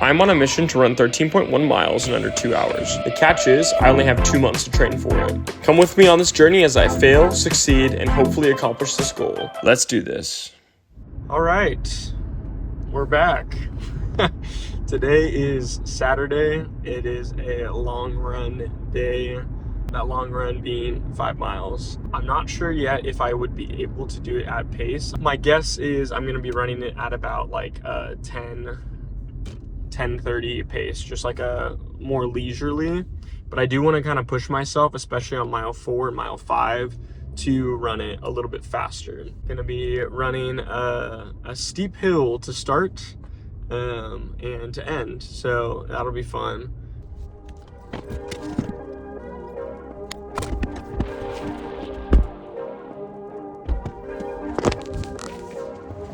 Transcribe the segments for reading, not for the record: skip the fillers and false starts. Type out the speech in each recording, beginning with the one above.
I'm on a mission to run 13.1 miles in under 2 hours. The catch is, I only have 2 months to train for it. Come with me on this journey as I fail, succeed, and hopefully accomplish this goal. Let's do this. All right, we're back. Today is Saturday. It is a long run day. That long run being 5 miles. I'm not sure yet if I would be able to do it at pace. My guess is I'm gonna be running it at about like a 10:30 pace, just like a more leisurely. But I do wanna kind of push myself, especially on mile 4 and mile 5, to run it a little bit faster. Gonna be running a steep hill to start and to end, so that'll be fun.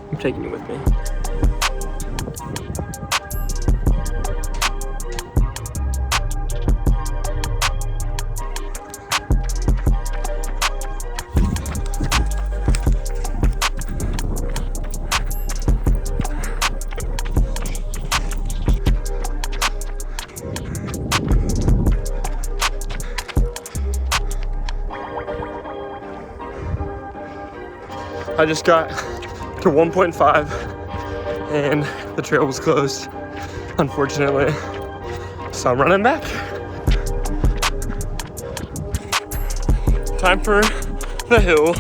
I'm taking you with me. I just got to 1.5 and the trail was closed, unfortunately. So I'm running back. Time for the hill.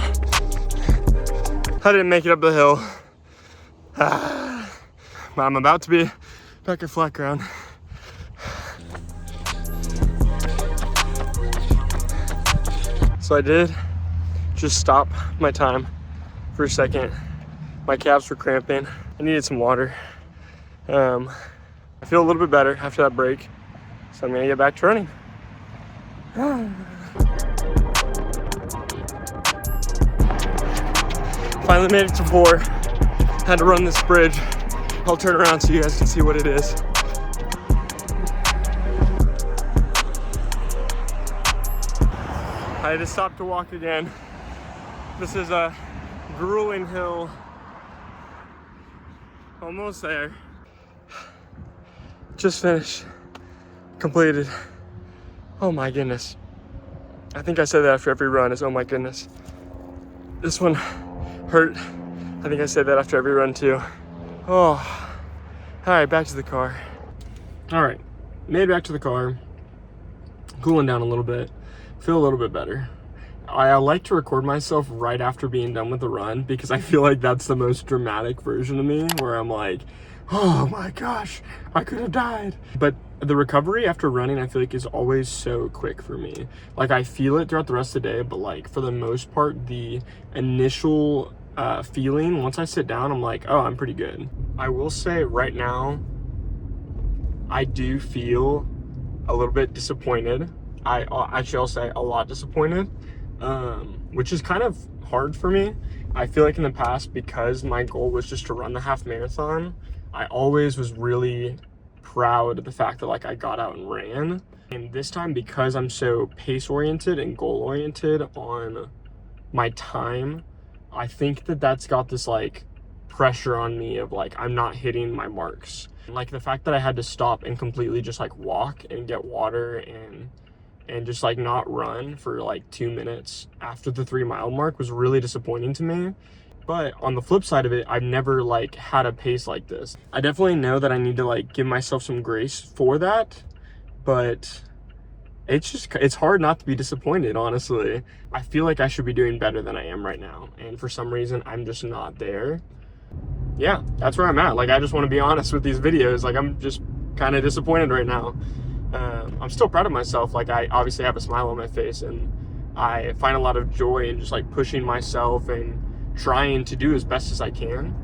I didn't make it up the hill. I'm about to be back at flat ground. So I did just stop my time for a second. My calves were cramping. I needed some water. I feel a little bit better after that break, so I'm gonna get back to running. Finally made it to 4. Had to run this bridge. I'll turn around so you guys can see what it is. I had to stop to walk again. This is a grueling hill. Almost there. Just finished. Completed. Oh my goodness. I think I said that after every run is oh my goodness. This one hurt. I think I said that after every run too. Oh. Alright, back to the car. Alright, made it back to the car. Cooling down a little bit. Feel a little bit better. I like to record myself right after being done with the run because I feel like that's the most dramatic version of me, where I'm like, oh my gosh, I could have died. But the recovery after running, I feel like is always so quick for me. Like I feel it throughout the rest of the day, but like for the most part, the initial feeling, once I sit down, I'm like, oh, I'm pretty good. I will say right now, I do feel a little bit disappointed. Actually, I'll say a lot disappointed. Which is kind of hard for me. I feel like in the past, because my goal was just to run the half marathon, I always was really proud of the fact that like I got out and ran. And this time, because I'm so pace oriented and goal oriented on my time, I think that that's got this like pressure on me of like I'm not hitting my marks. Like the fact that I had to stop and completely just like walk and get water and just like not run for like 2 minutes after the 3 mile mark was really disappointing to me. But on the flip side of it, I've never like had a pace like this. I definitely know that I need to like give myself some grace for that, but it's hard not to be disappointed, honestly. I feel like I should be doing better than I am right now, and for some reason I'm just not there. Yeah, that's where I'm at. Like I just want to be honest with these videos. Like I'm just kind of disappointed right now. I'm still proud of myself. Like I obviously have a smile on my face, and I find a lot of joy in just like pushing myself and trying to do as best as I can.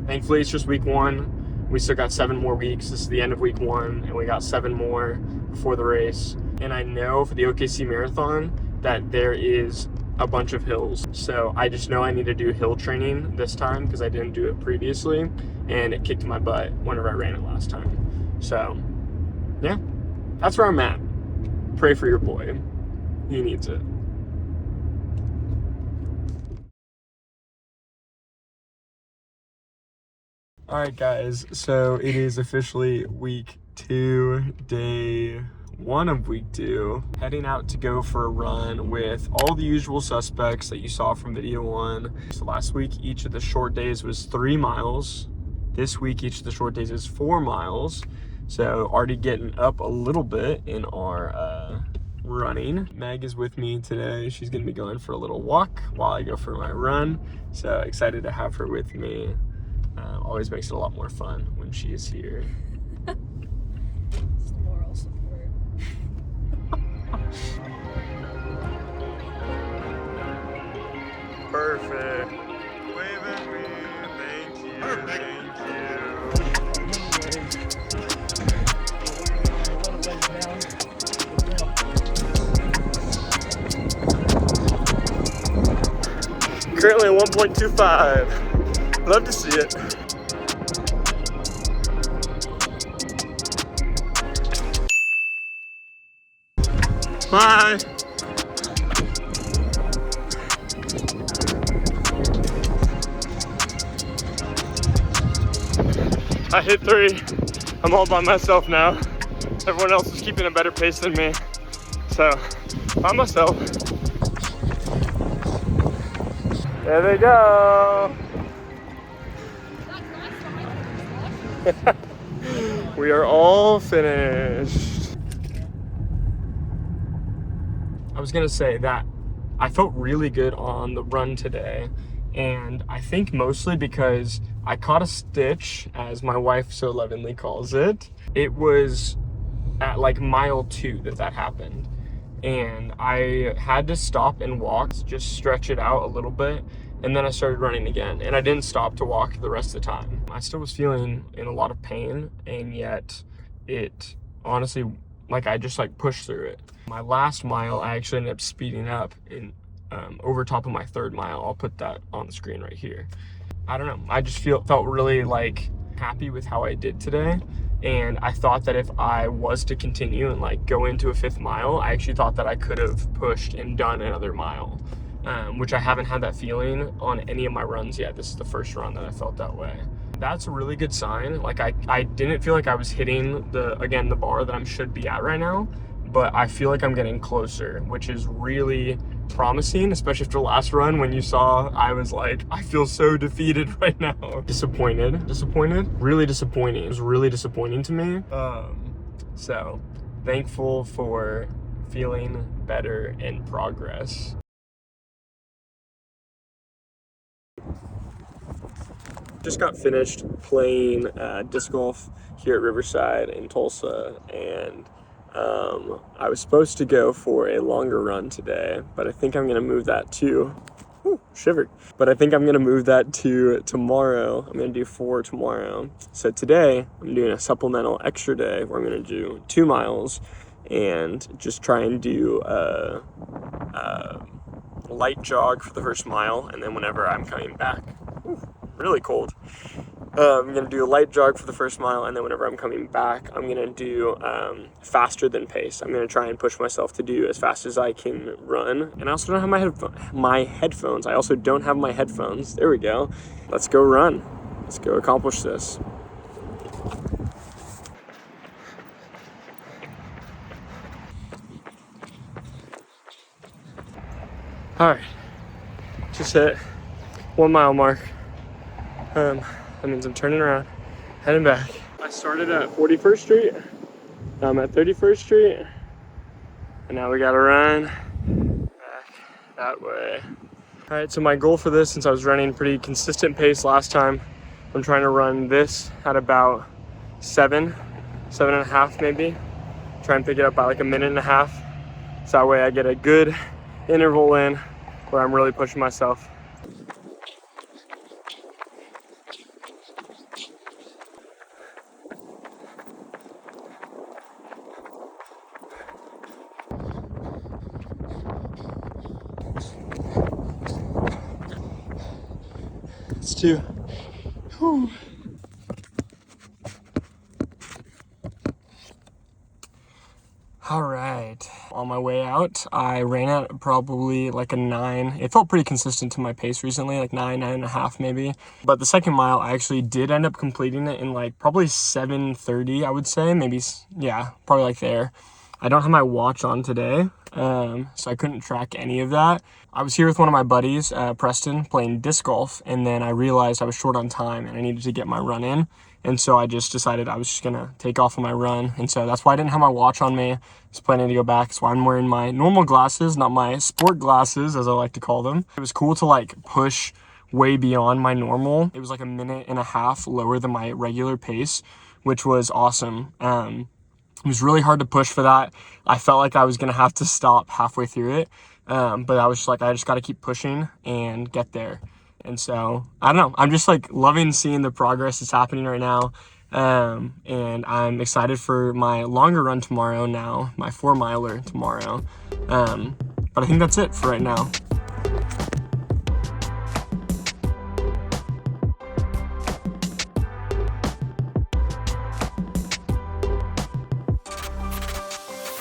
Thankfully, it's just week 1. We still got 7 more weeks. This is the end of week 1, and we got 7 more before the race. And I know for the OKC Marathon that there is a bunch of hills. So I just know I need to do hill training this time because I didn't do it previously, and it kicked my butt whenever I ran it last time. So yeah, that's where I'm at. Pray for your boy. He needs it. All right, guys, so it is officially week 2, day 1 of week 2. Heading out to go for a run with all the usual suspects that you saw from video 1. So last week, each of the short days was 3 miles. This week, each of the short days is 4 miles. So already getting up a little bit in our running. Meg is with me today. She's gonna be going for a little walk while I go for my run. So excited to have her with me. Always makes it a lot more fun when she is here. It's moral support. Perfect. Wave at me. Thank you. Thank you. Currently at 1.25. Love to see it. Bye. I hit 3. I'm all by myself now. Everyone else is keeping a better pace than me. So, by myself. There they go. We are all finished. I was gonna say that I felt really good on the run today, and I think mostly because I caught a stitch, as my wife so lovingly calls it. It was at like mile 2 that happened, and I had to stop and walk, just stretch it out a little bit, and then I started running again, and I didn't stop to walk the rest of the time. I still was feeling in a lot of pain, and yet it honestly, like, I just like pushed through it. My last mile, I actually ended up speeding up in over top of my 3rd mile. I'll put that on the screen right here. I don't know, I just felt really like happy with how I did today. And I thought that if I was to continue and like go into a 5th mile, I actually thought that I could have pushed and done another mile, which I haven't had that feeling on any of my runs yet. This is the first run that I felt that way. That's a really good sign. Like I didn't feel like I was hitting the bar that I should be at right now, but I feel like I'm getting closer, which is really promising, especially after last run when you saw I was like, I feel so defeated right now. Disappointed, really disappointing. It was really disappointing to me. So thankful for feeling better and progress. Just got finished playing disc golf here at Riverside in Tulsa, and I was supposed to go for a longer run today, but I think I'm gonna move that to, shivered. But I think I'm gonna move that to tomorrow. I'm gonna do 4 tomorrow. So today, I'm doing a supplemental extra day where I'm gonna do 2 miles and just try and do a light jog for the first mile, and then whenever I'm coming back, really cold. I'm gonna do a light jog for the first mile, and then whenever I'm coming back, I'm gonna do faster than pace. I'm gonna try and push myself to do as fast as I can run. And I also don't have my headphones. I also don't have my headphones. There we go. Let's go run. Let's go accomplish this. All right, just hit 1 mile mark. That means I'm turning around, heading back. I started at 41st Street. Now I'm at 31st Street. And now we gotta run back that way. All right, so my goal for this, since I was running pretty consistent pace last time, I'm trying to run this at about 7.5 maybe. Try and pick it up by like a 1.5 minutes. So that way I get a good interval in where I'm really pushing myself. It's 2. Whew. All right, on my way out, I ran at probably like a 9. It felt pretty consistent to my pace recently, like 9.5 maybe. But the second mile, I actually did end up completing it in like probably 7:30, I would say, maybe, yeah, probably like there. I don't have my watch on today, so I couldn't track any of that. I was here with one of my buddies, Preston, playing disc golf, and then I realized I was short on time and I needed to get my run in. And so I just decided I was just gonna take off on my run. And so that's why I didn't have my watch on me. I was planning to go back. That's why I'm wearing my normal glasses, not my sport glasses, as I like to call them. It was cool to like push way beyond my normal. It was like a 1.5 minutes lower than my regular pace, which was awesome. It was really hard to push for that. I felt like I was gonna have to stop halfway through it. But I was just like, I just gotta keep pushing and get there. And so, I don't know, I'm just like loving seeing the progress that's happening right now. And I'm excited for my longer run tomorrow now, my 4-miler tomorrow. But I think that's it for right now.